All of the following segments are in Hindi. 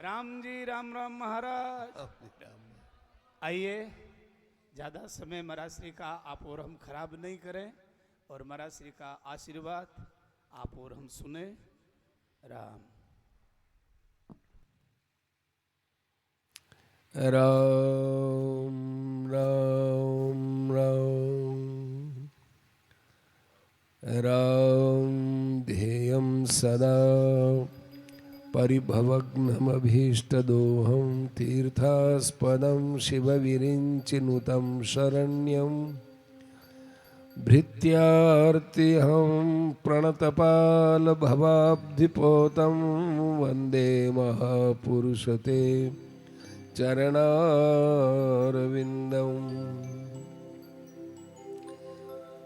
राम जी राम राम महाराज। आइए, ज़्यादा समय महाराज श्री का आप और हम खराब नहीं करें और महाराज श्री का आशीर्वाद आप और हम सुने। राम राम राम राम राम ध्येयं सदा परिभवग्नमभीष्टदोहं तीर्थास्पदं शिवविरिञ्चिनुतं शरण्यं भृत्यार्तिहं प्रणतपालभवाब्धिपोतं वन्दे महापुरुषते चरणारविन्दम्।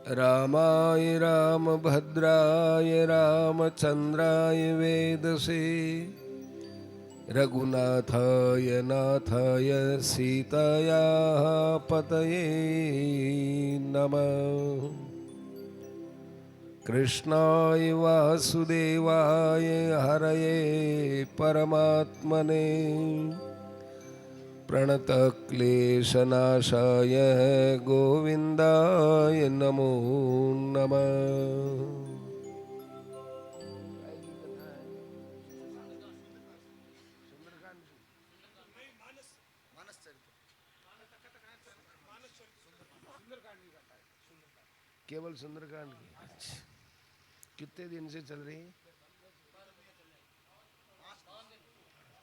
रामाय रामभद्राय रामचन्द्राय वेदसे रघुनाथाय नाथाय सीतायाः पतये नमः। कृष्णाय वासुदेवाय हरये परमात्मने प्रणतक्लेशनाशाय गोविन्दाय नमो नमः। केवल सुंदरकांड की कितने दिन से चल रही है?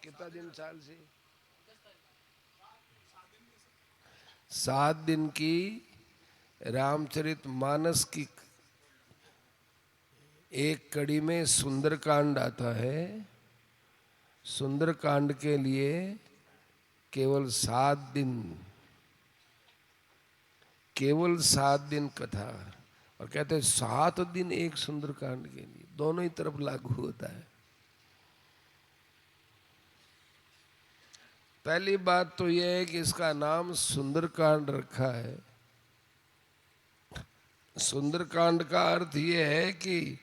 कितना दिन साल से? 7 दिन की रामचरित मानस की एक कड़ी में सुंदरकांड आता है। सुंदरकांड के लिए केवल 7 दिन कथा, और कहते हैं 7 दिन एक सुंदरकांड के लिए, दोनों ही तरफ लागू होता है। पहली बात तो यह है कि इसका नाम सुंदरकांड रखा है। सुंदरकांड का अर्थ यह है कि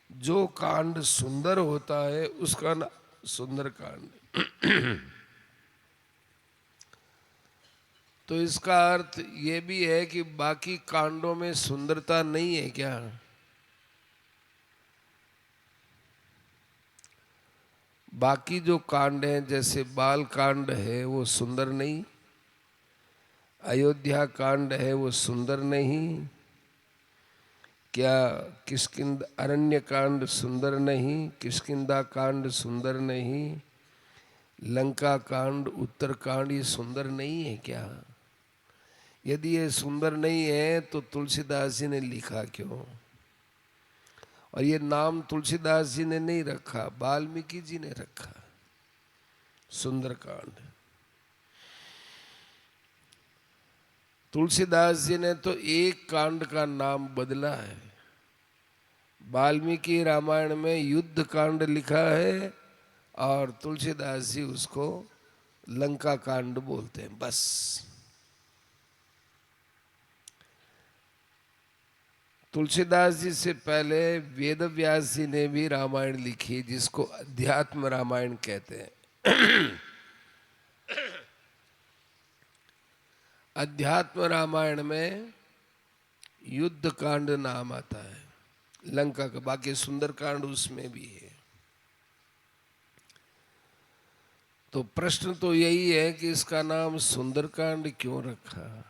जो कांड सुंदर होता है उसका नाम सुंदरकांड। तो इसका अर्थ ये भी है कि बाकी कांडों में सुंदरता नहीं है क्या? बाकी जो कांड हैं, जैसे बाल कांड है वो सुंदर नहीं, अयोध्या कांड है वो सुंदर नहीं, क्या किष्किंध अरण्य कांड सुंदर नहीं, किष्किंधा कांड सुंदर नहीं, लंका कांड उत्तर कांड ये सुंदर नहीं है क्या? यदि ये सुंदर नहीं है तो तुलसीदास जी ने लिखा क्यों? और ये नाम तुलसीदास जी ने नहीं रखा, वाल्मीकि जी ने रखा, सुंदरकांड। तुलसीदास जी ने तो एक कांड का नाम बदला है। वाल्मीकि रामायण में युद्ध कांड लिखा है और तुलसीदास जी उसको लंका कांड बोलते हैं, बस। तुलसीदास जी से पहले वेद व्यास जी ने भी रामायण लिखी, जिसको अध्यात्म रामायण कहते हैं। अध्यात्म रामायण में युद्ध कांड नाम आता है लंका का, बाकी सुंदर कांड उसमें भी है। तो प्रश्न तो यही है कि इसका नाम सुंदरकांड क्यों रखा?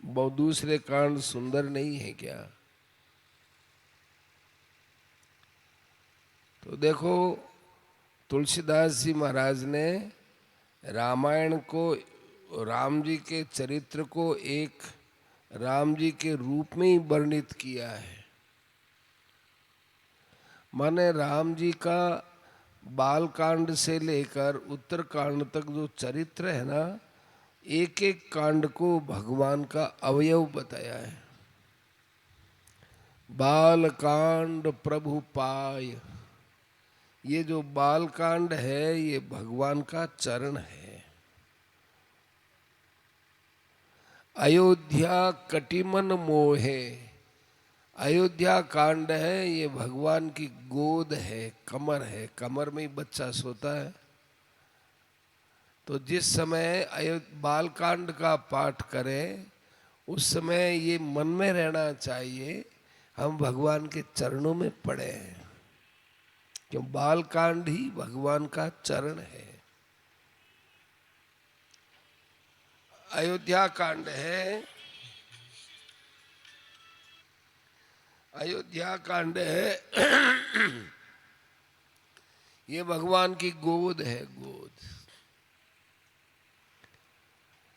बहुत दूसरे कांड सुंदर नहीं है क्या? तो देखो, तुलसीदास जी महाराज ने रामायण को, राम जी के चरित्र को एक राम जी के रूप में ही वर्णित किया है। माने राम जी का बाल कांड से लेकर उत्तर कांड तक जो चरित्र है ना, एक एक कांड को भगवान का अवयव बताया है। बाल कांड प्रभु पाय, ये जो बाल कांड है ये भगवान का चरण है। अयोध्या कटिमन मोहे, अयोध्या कांड है, ये भगवान की गोद है, कमर है, कमर में ही बच्चा सोता है। तो जिस समय बालकांड का पाठ करें उस समय ये मन में रहना चाहिए हम भगवान के चरणों में पड़े हैं, क्यों बालकांड ही भगवान का चरण है। अयोध्या कांड है, अयोध्या कांड है ये भगवान की गोद है, गोद।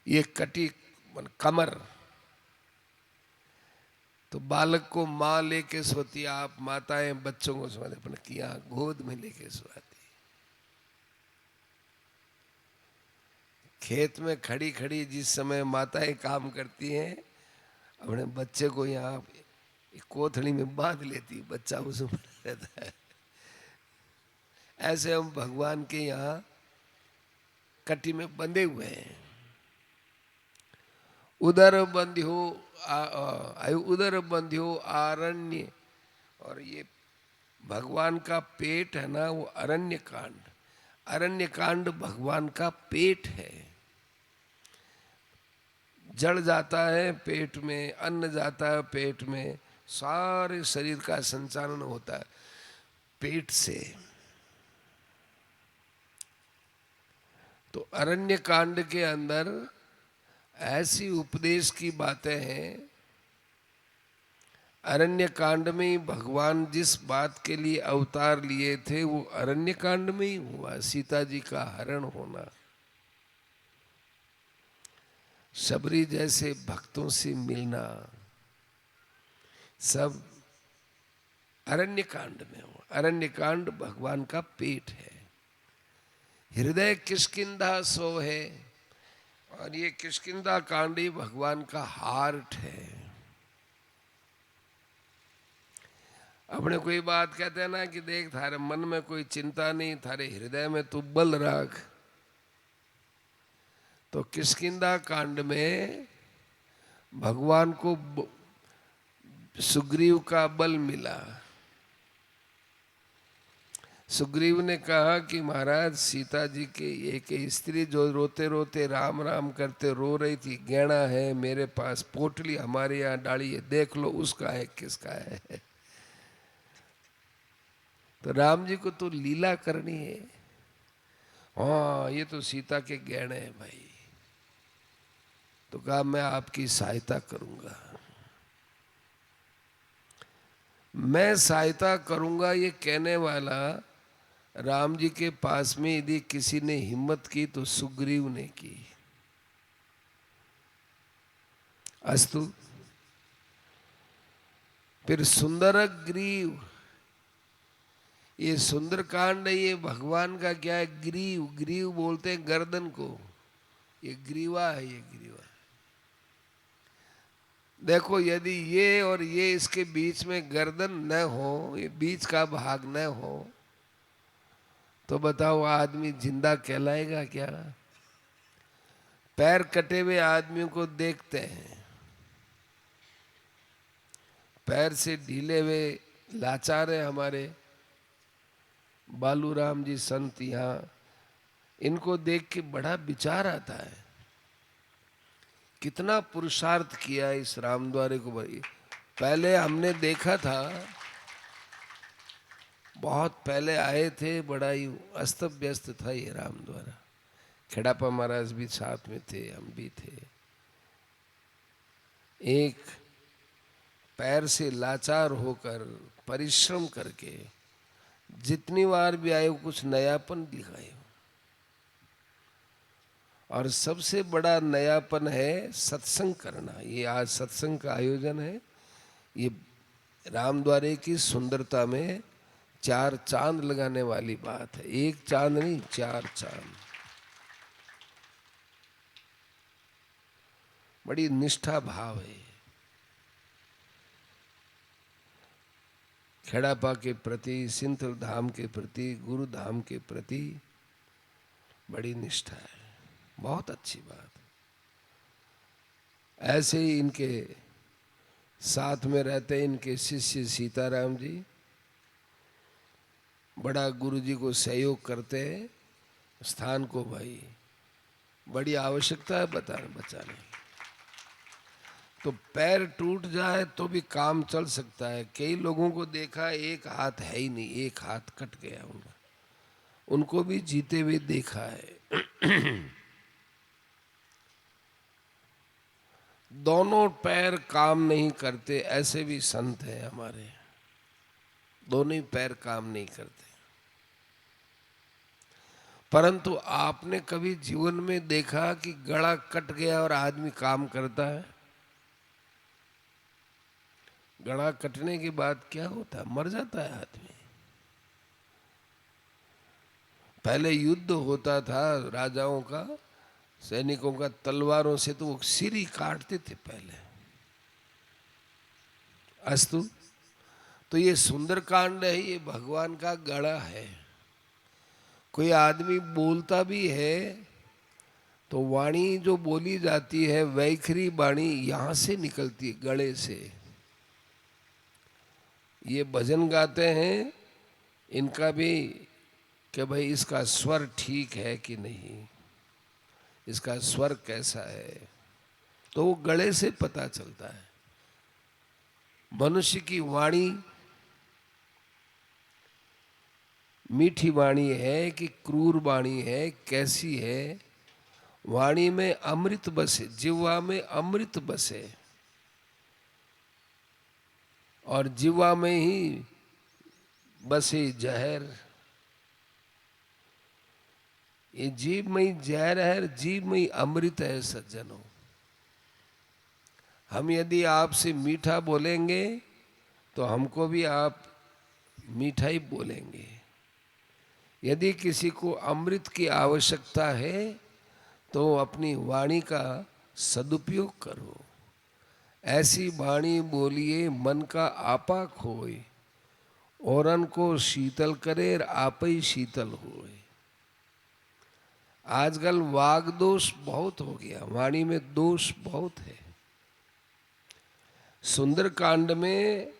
ये कटी कमर, तो बालक को माँ लेके सोती, आप माताएं बच्चों को सोते अपन किया गोद में लेके सोती। खेत में खड़ी खड़ी जिस समय माताएं काम करती हैं अपने बच्चे को यहाँ कोथड़ी में बांध लेती, बच्चा उसमें रहता है। ऐसे हम भगवान के यहाँ कटी में बंधे हुए हैं। उदर बंध्यो आरण्य, और ये भगवान का पेट है ना, वो अरण्य कांड। अरण्य कांड भगवान का पेट है। जड़ जाता है पेट में, अन्न जाता है पेट में, सारे शरीर का संचालन होता है पेट से। तो अरण्य कांड के अंदर ऐसी उपदेश की बातें हैं। अरण्य कांड में भगवान जिस बात के लिए अवतार लिए थे वो अरण्य कांड में ही हुआ। सीता जी का हरण होना, शबरी जैसे भक्तों से मिलना, सब अरण्य कांड में हुआ। अरण्य कांड भगवान का पेट है। हृदय किष्किंधा सो है, और ये किष्किंधा कांड ही भगवान का हार्ट है। अपने कोई बात कहते हैं ना कि देख थारे मन में कोई चिंता नहीं, थारे हृदय में तू बल रख। तो किष्किंधा कांड में भगवान को सुग्रीव का बल मिला। सुग्रीव ने कहा कि महाराज सीता जी के एक स्त्री जो रोते रोते राम राम करते रो रही थी, गहना है मेरे पास, पोटली हमारे यहाँ डाली है, देख लो उसका है किसका है। तो राम जी को तो लीला करनी है। हाँ ये तो सीता के गहने हैं भाई। तो कहा मैं आपकी सहायता करूंगा, मैं सहायता करूंगा। ये कहने वाला राम जी के पास में यदि किसी ने हिम्मत की तो सुग्रीव ने की। अस्तु। फिर सुंदर ग्रीव, ये सुंदर कांड है, ये भगवान का क्या है, ग्रीव। ग्रीव बोलते हैं गर्दन को, ये ग्रीवा है, ये ग्रीवा। देखो यदि ये और ये इसके बीच में गर्दन न हो, ये बीच का भाग न हो, तो बताओ आदमी जिंदा कहलाएगा क्या? पैर कटे हुए आदमियों को देखते हैं, पैर से ढीले हुए लाचार है हमारे बालूराम जी संत यहाँ, इनको देख के बड़ा विचार आता है। कितना पुरुषार्थ किया इस रामद्वारे को भाई। पहले हमने देखा था, बहुत पहले आए थे, बड़ा ही अस्त व्यस्त था ये रामद्वारा। खेड़ापा महाराज भी साथ में थे, हम भी थे। एक पैर से लाचार होकर परिश्रम करके जितनी बार भी आए कुछ नयापन दिखाए। और सबसे बड़ा नयापन है सत्संग करना। ये आज सत्संग का आयोजन है। ये रामद्वारे की सुंदरता में चार चांद लगाने वाली बात है। एक चांद नहीं, चार चांद। बड़ी निष्ठा भाव है खेड़ापा के प्रति, सिंथल धाम के प्रति, गुरु धाम के प्रति बड़ी निष्ठा है। बहुत अच्छी बात। ऐसे ही इनके साथ में रहते इनके शिष्य सीताराम जी, बड़ा गुरु जी को सहयोग करते हैं स्थान को भाई बड़ी आवश्यकता है बचाने की। तो पैर टूट जाए तो भी काम चल सकता है। कई लोगों को देखा एक हाथ है ही नहीं, एक हाथ कट गया उनका, उनको भी जीते हुए देखा है। दोनों पैर काम नहीं करते, ऐसे भी संत हैं हमारे, दोनों ही पैर काम नहीं करते। परंतु आपने कभी जीवन में देखा कि गला कट गया और आदमी काम करता है? गला कटने के बाद क्या होता है? मर जाता है आदमी। पहले युद्ध होता था राजाओं का, सैनिकों का, तलवारों से, तो वो सिर ही काटते थे पहले। अस्तु, तो ये सुंदरकांड है, ये भगवान का गढ़ा है। कोई आदमी बोलता भी है तो वाणी जो बोली जाती है, वैखरी वाणी यहां से निकलती है, गले से। ये भजन गाते हैं, इनका भी कि भाई इसका स्वर ठीक है कि नहीं, इसका स्वर कैसा है, तो वो गले से पता चलता है। मनुष्य की वाणी मीठी वाणी है कि क्रूर वाणी है, कैसी है? वाणी में अमृत बसे, जिह्वा में अमृत बसे, और जिह्वा में ही बसे जहर। ये जीव में ही जहर है, जीव में ही अमृत है सज्जनों। हम यदि आपसे मीठा बोलेंगे तो हमको भी आप मीठा ही बोलेंगे। यदि किसी को अमृत की आवश्यकता है तो अपनी वाणी का सदुपयोग करो। ऐसी वाणी बोलिए मन का आपा खोए, औरन को शीतल करे आप ही शीतल होए। आजकल वाग दोष बहुत हो गया, वाणी में दोष बहुत है। सुंदरकांड में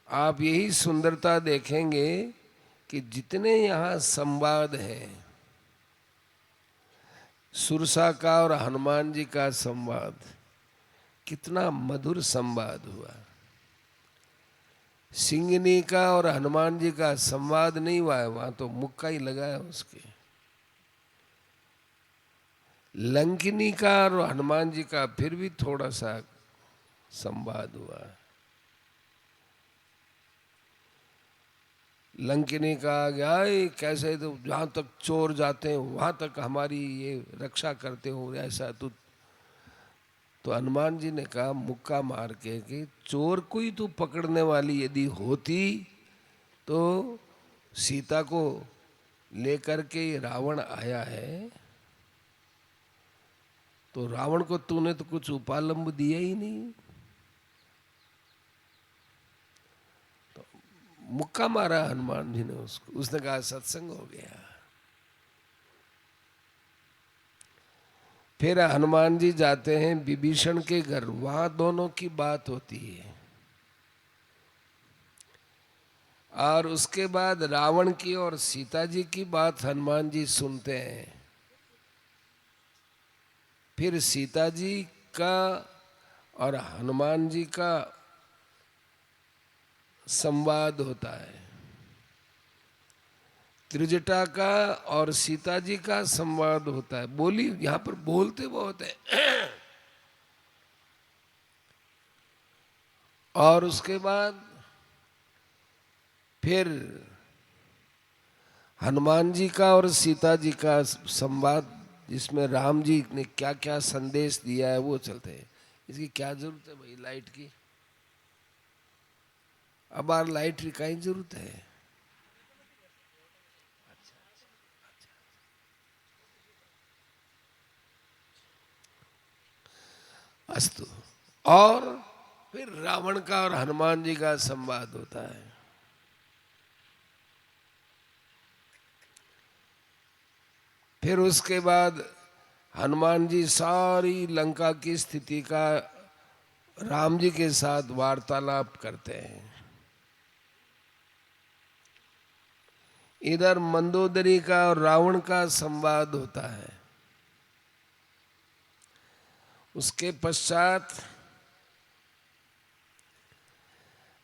आप यही सुंदरता देखेंगे कि जितने यहाँ संवाद हैं, सुरसा का और हनुमान जी का संवाद, कितना मधुर संवाद हुआ। सिंगनी का और हनुमान जी का संवाद नहीं हुआ है, वहां तो मुक्का ही लगा है उसके। लंकिनी का और हनुमान जी का फिर भी थोड़ा सा संवाद हुआ है। लंकिनी का गया कैसे, तो जहां तक चोर जाते हैं वहां तक हमारी ये रक्षा करते हो, ऐसा तो हनुमान जी ने कहा मुक्का मार के कि चोर को ही तो पकड़ने वाली यदि होती तो सीता को लेकर के रावण आया है, तो रावण को तूने तो कुछ उपालंब दिया ही नहीं। तो मुक्का मारा हनुमान जी ने उसको, उसने कहा सत्संग हो गया। फिर हनुमान जी जाते हैं विभीषण के घर, वहां दोनों की बात होती है। और उसके बाद रावण की और सीता जी की बात हनुमान जी सुनते हैं। फिर सीता जी का और हनुमान जी का संवाद होता है। त्रिजटा का और सीता जी का संवाद होता है। बोली यहां पर बोलते बहुत है। और उसके बाद फिर हनुमान जी का और सीता जी का संवाद, जिसमें राम जी ने क्या क्या संदेश दिया है वो चलते हैं। इसकी क्या जरूरत है भाई लाइट की? अब बार लाइट की कहीं जरूरत है? अस्तु। और फिर रावण का और हनुमान जी का संवाद होता है। फिर उसके बाद हनुमान जी सारी लंका की स्थिति का राम जी के साथ वार्तालाप करते हैं। इधर मंदोदरी का और रावण का संवाद होता है। उसके पश्चात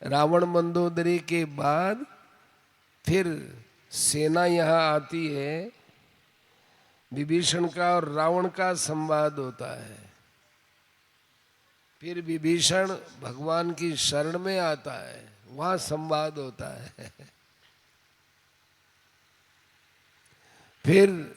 रावण मंदोदरी के बाद फिर सेना यहाँ आती है, विभीषण का और रावण का संवाद होता है। फिर विभीषण भगवान की शरण में आता है, वहां संवाद होता है। फिर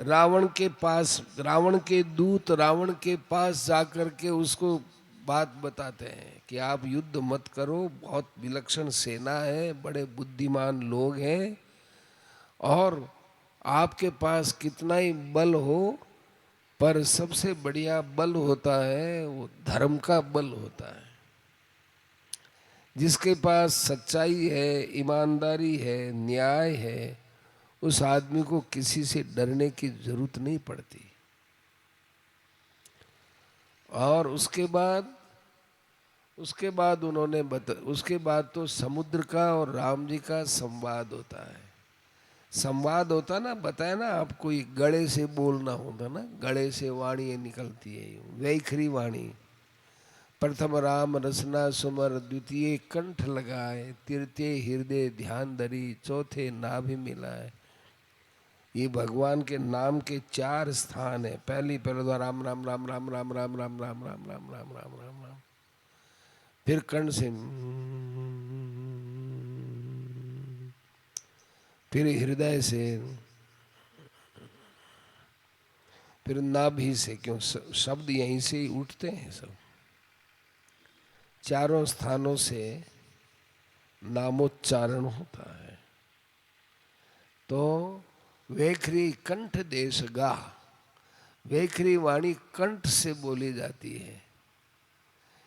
रावण के पास, रावण के दूत रावण के पास जाकर के उसको बात बताते हैं कि आप युद्ध मत करो, बहुत विलक्षण सेना है, बड़े बुद्धिमान लोग हैं, और आपके पास कितना ही बल हो, पर सबसे बढ़िया बल होता है वो धर्म का बल होता है। जिसके पास सच्चाई है, ईमानदारी है, न्याय है, उस आदमी को किसी से डरने की जरूरत नहीं पड़ती। और उसके बाद उन्होंने उसके बाद तो समुद्र का और राम जी का संवाद होता है। संवाद होता ना, बताया ना आपको, ये गले से बोलना होता ना, गले से वाणी निकलती है, वैखरी वाणी। प्रथम राम रसना सुमर, द्वितीय कंठ लगाए, तृतीय हृदय ध्यान धरी, चौथे नाभि मिलाए। ये भगवान के नाम के 4 स्थान है। पहले तो राम राम राम राम राम राम राम राम राम राम राम राम राम राम, फिर कंठ से, फिर हृदय से, फिर नाभि से, क्यों शब्द यहीं से ही उठते हैं सब। 4 स्थानों से नामोच्चारण होता है। तो वैखरी कंठ देश गा, वैखरी वाणी कंठ से बोली जाती है।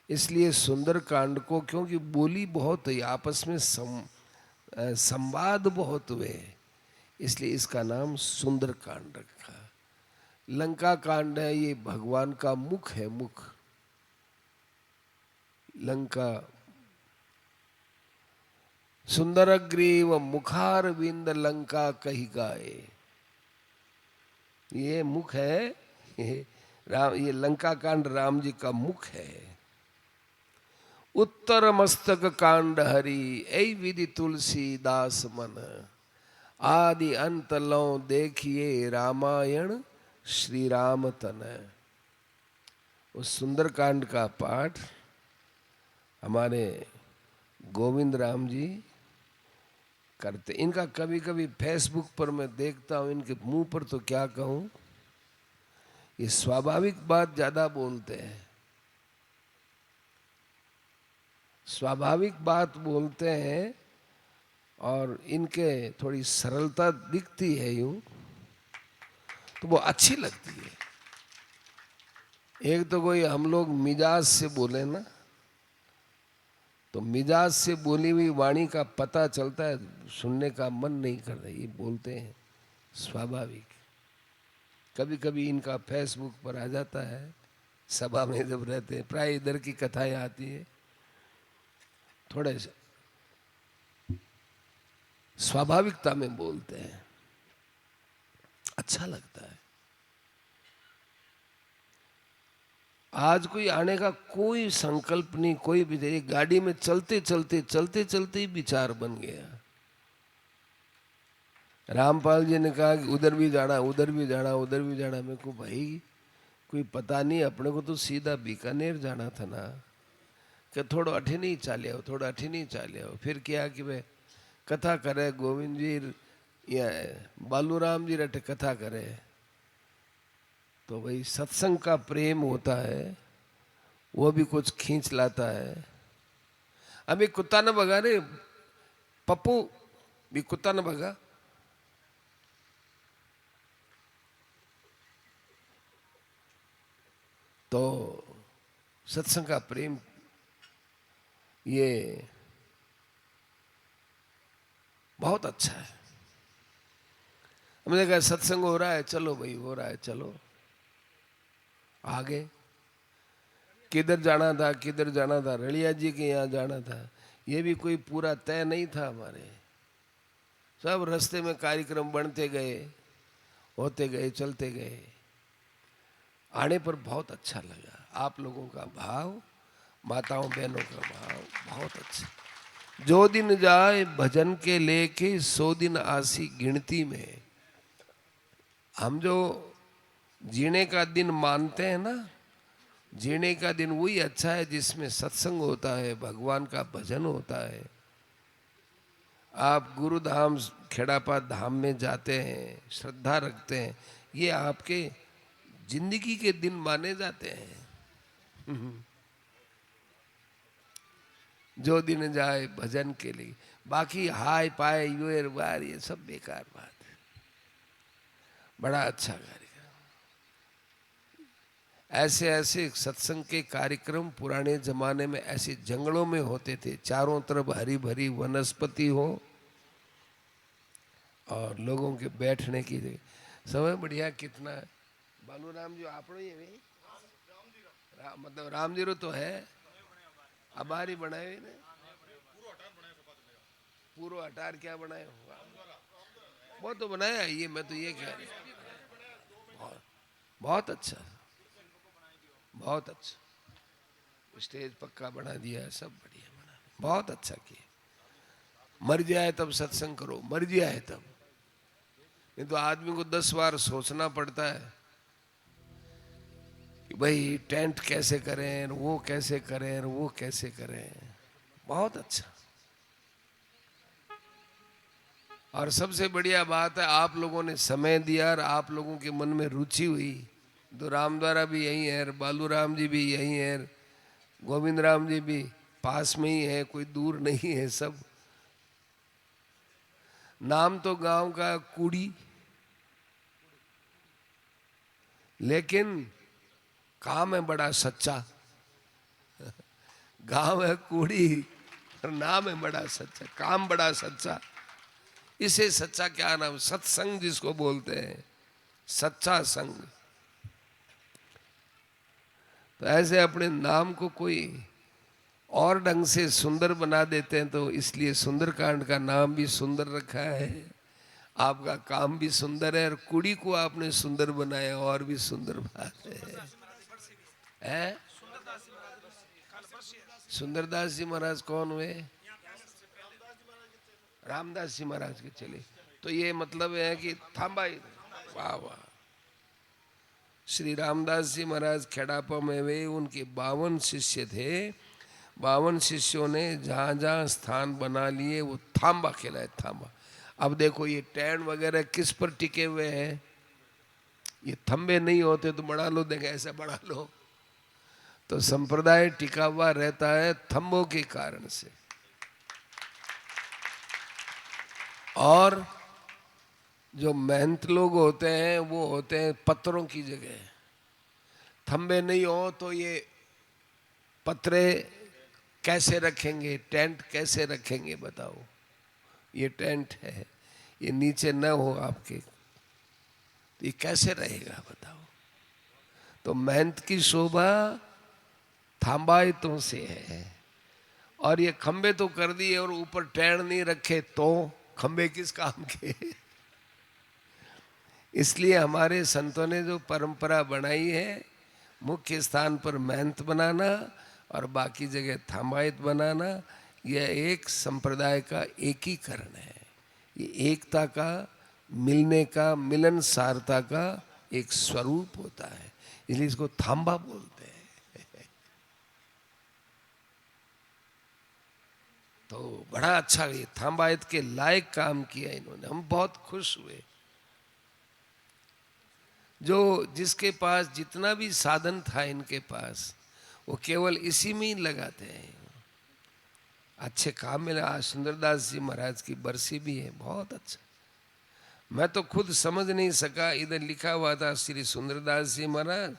इसलिए सुंदर कांड को, क्योंकि बोली बहुत हुई, आपस में संवाद बहुत हुए, इसलिए इसका नाम सुंदर कांड रखा। लंका कांड है, ये भगवान का मुख है, मुख। लंका सुंदर ग्रीव मुखार विंद लंका कही गाए, ये मुख है, ये लंका कांड राम जी का मुख है। उत्तर मस्तक कांड हरि, ऐ विधि तुलसीदास मन, आदि अंत लो देखिए रामायण श्री राम तन। उस सुंदर कांड का पाठ हमारे गोविंद राम जी करते। इनका कभी कभी फेसबुक पर मैं देखता हूँ, इनके मुंह पर तो क्या कहूँ, ये स्वाभाविक बात ज्यादा बोलते हैं, स्वाभाविक बात बोलते हैं, और इनके थोड़ी सरलता दिखती है यूं, तो वो अच्छी लगती है। एक तो कोई हम लोग मिजाज से बोले ना, तो मिजाज से बोली हुई वाणी का पता चलता है, सुनने का मन नहीं करता, ये बोलते हैं स्वाभाविक। कभी कभी इनका फेसबुक पर आ जाता है, सभा में जब रहते हैं, प्राय इधर की कथाएं आती है, थोड़े से स्वाभाविकता में बोलते हैं, अच्छा लगता है। आज कोई आने का कोई संकल्प नहीं, कोई भी नहीं, गाड़ी में चलते चलते ही विचार बन गया। रामपाल जी ने कहा कि उधर भी जाना, उधर भी जाना, उधर भी जाना। मेरे को भाई कोई पता नहीं, अपने को तो सीधा बीकानेर जाना था ना, कि थोड़ा अठी नहीं चाले हो, थोड़ा अठी नहीं चाले हो। फिर क्या कि भाई कथा करे गोविंद जी या बालूराम जी रटे कथा करे, तो भाई सत्संग का प्रेम होता है, वो भी कुछ खींच लाता है। अभी कुत्ता न भगा रे पप्पू, भी कुत्ता न भगा। तो सत्संग का प्रेम ये बहुत अच्छा है। हमने कहा सत्संग हो रहा है, चलो भाई हो रहा है, चलो आगे। किधर जाना था, किधर जाना था, रलिया जी के यहाँ जाना था, ये भी कोई पूरा तय नहीं था हमारे। सब रास्ते में कार्यक्रम बनते गए, होते गए, चलते गए। आने पर बहुत अच्छा लगा। आप लोगों का भाव, माताओं बहनों का भाव बहुत अच्छा। जो दिन जाए भजन के लेके 100 दिन आसी गिनती में। हम जो जीने का दिन मानते हैं ना, जीने का दिन वही अच्छा है जिसमें सत्संग होता है, भगवान का भजन होता है। आप गुरुधाम खेड़ापात धाम में जाते हैं, श्रद्धा रखते हैं, ये आपके जिंदगी के दिन माने जाते हैं। जो दिन जाए भजन के लिए, बाकी हाय पाए यूर वार ये सब बेकार बात है। बड़ा अच्छा कार्यक्रम। ऐसे ऐसे सत्संग के कार्यक्रम पुराने जमाने में ऐसे जंगलों में होते थे, चारों तरफ हरी भरी वनस्पति हो और लोगों के बैठने की समय बढ़िया। कितना बालू राम जी आप मतलब राम जी तो है अबारी बनाए ने पूर्व अटार क्या बनाए होगा, वो तो बनाया ये, मैं तो ये कह रहा हूँ। बहुत अच्छा, बहुत अच्छा। स्टेज पक्का बना दिया है, सब बढ़िया बना, बहुत अच्छा किया। मर जाए तब सत्संग करो, मर जाए तब, नहीं तो आदमी को 10 बार सोचना पड़ता है कि भाई टेंट कैसे करें, वो कैसे करें, वो कैसे करें। बहुत अच्छा। और सबसे बढ़िया बात है आप लोगों ने समय दिया और आप लोगों के मन में रुचि हुई। तो राम द्वारा भी यही है, बालू राम जी भी यही है, गोविंद राम जी भी पास में ही है, कोई दूर नहीं है। सब नाम तो गांव का कुड़ी, लेकिन काम है बड़ा सच्चा। गांव है कुड़ी और नाम है बड़ा सच्चा, काम बड़ा सच्चा। इसे सच्चा क्या नाम, सत्संग जिसको बोलते हैं, सच्चा संग। तो ऐसे अपने नाम को कोई और ढंग से सुंदर बना देते हैं, तो इसलिए सुंदरकांड का नाम भी सुंदर रखा है, आपका काम भी सुंदर है, और कुड़ी को आपने सुंदर बनाया, और भी सुंदर बात है? सुंदरदास जी महाराज कौन हुए? रामदास जी महाराज के चले। तो ये मतलब है कि थांबा ही। वाह वाह। श्री रामदास जी महाराज खेड़ापा में वे, उनके 52 शिष्य थे। 52 शिष्यों ने जहाँ जहाँ स्थान बना लिए वो थांबा खिलाए, थांबा। अब देखो ये टैंड वगैरह किस पर टिके हुए हैं? ये थंबे नहीं होते तो बढ़ा लो, देखे ऐसा बढ़ा लो। तो संप्रदाय टिका हुआ रहता है थंबों के कारण से। और जो मेहनत लोग होते हैं वो होते हैं पत्थरों की जगह। थंबे नहीं हो तो ये पत्रे कैसे रखेंगे, टेंट कैसे रखेंगे बताओ? ये टेंट है, ये नीचे न हो आपके तो ये कैसे रहेगा बताओ? तो मेहनत की शोभा थांबाइतों से है। और ये खंबे तो कर दिए और ऊपर टेंट नहीं रखे तो खंबे किस काम के? इसलिए हमारे संतों ने जो परंपरा बनाई है, मुख्य स्थान पर मेहनत बनाना और बाकी जगह थांबाइत बनाना, यह एक संप्रदाय का एकीकरण है। ये एकता का, मिलने का, मिलनसारता का एक स्वरूप होता है, इसलिए इसको थांबा बोलते हैं। तो बड़ा अच्छा ये थांबाइत के लायक काम किया इन्होंने, हम बहुत खुश हुए। जो जिसके पास जितना भी साधन था इनके पास, वो केवल इसी में ही लगाते हैं। अच्छे काम मिला। आज सुंदरदास जी महाराज की बरसी भी है, बहुत अच्छा। मैं तो खुद समझ नहीं सका, इधर लिखा हुआ था श्री सुंदरदास जी महाराज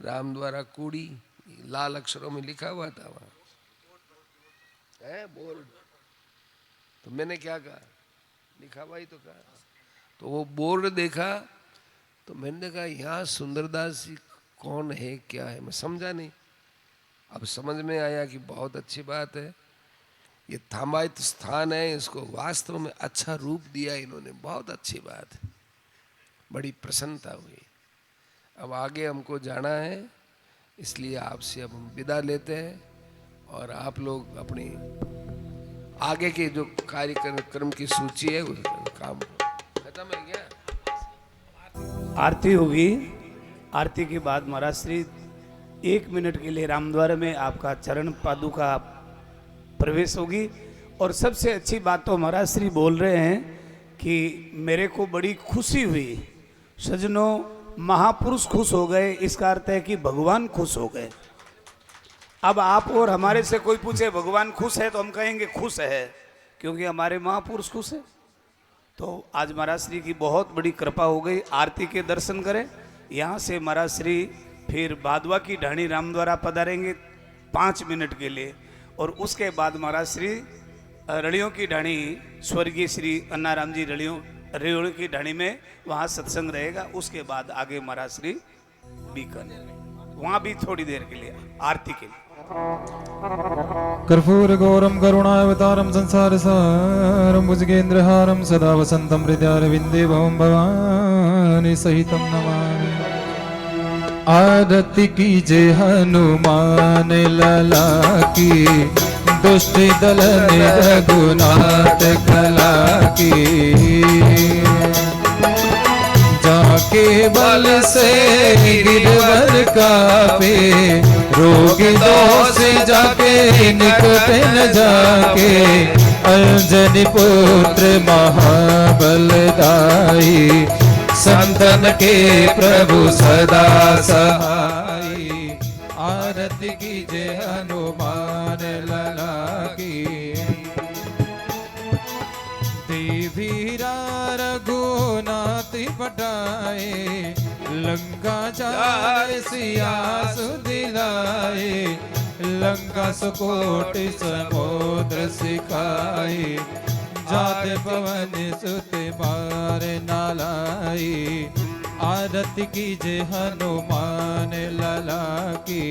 राम द्वारा कुड़ी, लाल अक्षरों में लिखा हुआ था वहाँ है बोर्ड। तो मैंने क्या कहा, लिखा हुआ ही तो कहा। तो वो बोर्ड देखा तो मैंने कहा यहाँ सुंदरदास जी कौन है, क्या है, मैं समझा नहीं। अब समझ में आया कि बहुत अच्छी बात है, ये थांबाइत स्थान है, इसको वास्तव में अच्छा रूप दिया इन्होंने, बहुत अच्छी बात है, बड़ी प्रसन्नता हुई। अब आगे हमको जाना है, इसलिए आपसे अब हम विदा लेते हैं और आप लोग अपनी आगे के जो कार्यक्रम की सूची है उस काम खत्म है क्या? आरती होगी। आरती के बाद महाराज श्री 1 मिनट के लिए रामद्वार में आपका चरण पादुका प्रवेश होगी। और सबसे अच्छी बात तो महाराज श्री बोल रहे हैं कि मेरे को बड़ी खुशी हुई। सजनों, महापुरुष खुश हो गए, इसका अर्थ है कि भगवान खुश हो गए। अब आप और हमारे से कोई पूछे भगवान खुश है तो हम कहेंगे खुश है, क्योंकि हमारे महापुरुष खुश है। तो आज महाराज श्री की बहुत बड़ी कृपा हो गई। आरती के दर्शन करें। यहाँ से महाराज श्री फिर बादवा की ढाणी रामद्वारा पधारेंगे 5 मिनट के लिए, और उसके बाद महाराज श्री रड़ियों की ढाणी स्वर्गीय श्री अन्नाराम जी रेवड़ियों की ढाणी में वहाँ सत्संग रहेगा। उसके बाद आगे महाराज श्री बीकानेर, वहाँ भी थोड़ी देर के लिए आरती के लिए। कर्पूर गौरम करुणावतारम संसार सारम भुजगेन्द्रहारम सदा वसंतम हृदयारविंदे भवम भवानी सहितम नमामि। आरती कीजे हनुमान लला की, दुष्ट दल रघुनाथ कला की। जाके बल से गिरवर कापे, रोग दोष जाके निकट न जाके। अंजनी पुत्र महाबलदाई, संतन के प्रभु सदा सहाई। आरती कीजे हनुमान लला की। देवीरा रघुनाथ पटाए, लंका चार सिया सुदिलाए। लंका सुकोट समुद्र सिखाए, जात पवन सुत बार नालाई। आरती कीजे हनुमान लला की।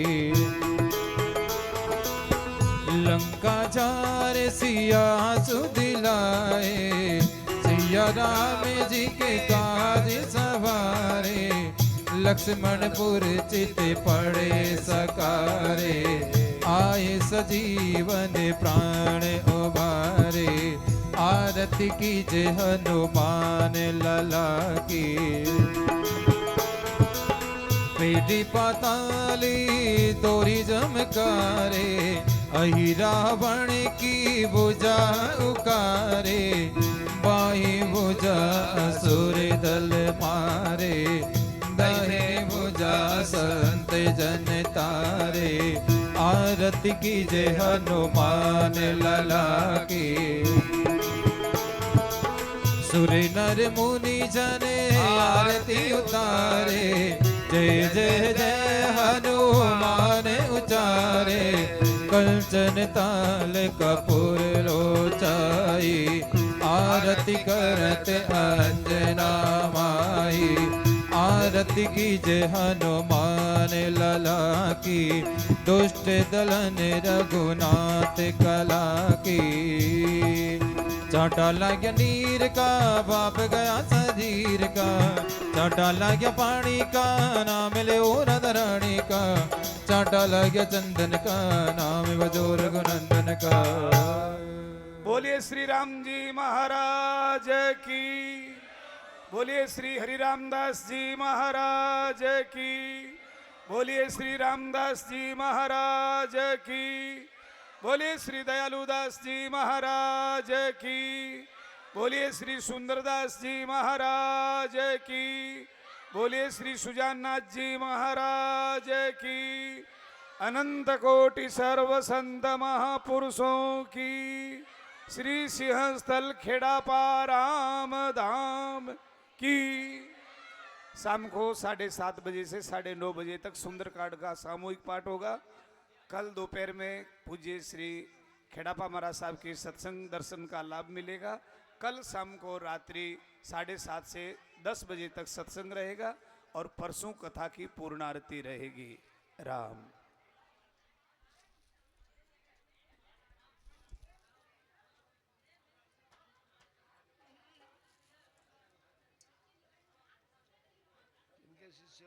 लंका चार सिया सुदिलाए, सिया राम जी के काज सवारे। लक्ष्मणपुर चित पड़े सकारे, आए सजीवन प्राण उबारे। आरती कीजे हनुमान लला की। पेटी पाताली तोरी जमकारे, अहि रावण की भुजा उकारे। बाई भुजा असुर दल मारे, दाहिने भुजा संत जन तारे। आरती कीजे हनुमान लला की। सुर नर मुनि जने आरती उतारे, जय जय जय हनुमान उचारे। कंचन ताल कपूर लोचाई, आरती करत अंजना माई। आरती कीजे हनुमान लला की। दुष्ट दलन रघुनाथ कला की। चाटा लाग्या नीर का, बाप गया शरीर का। चाटा लाग्या पानी का, नाम ले रानी का। चाटा लाग्या चंदन का, नाम बजो रघुनंदन का। बोलिए श्री राम जी महाराज की। बोलिए श्री हरि रामदास जी महाराज की। बोलिए श्री रामदास जी महाराज की। बोलिए श्री दयालुदास जी महाराज की। बोलिए श्री सुंदरदास जी महाराज की। बोलिए श्री सुजाननाथ जी महाराज की। अनंत कोटि सर्व संत महापुरुषों की। श्री सिंहस्थल खेड़ापा राम धाम की। शाम को 7:30 बजे से 9:30 बजे तक सुंदरकांड का सामूहिक पाठ होगा। कल दोपहर में पूज्य श्री खेड़ापा महाराज साहब के सत्संग दर्शन का लाभ मिलेगा। कल शाम को रात्रि 7:30 से 10 बजे तक सत्संग रहेगा और परसों कथा की पूर्ण आरती रहेगी। राम। इनके शिष्य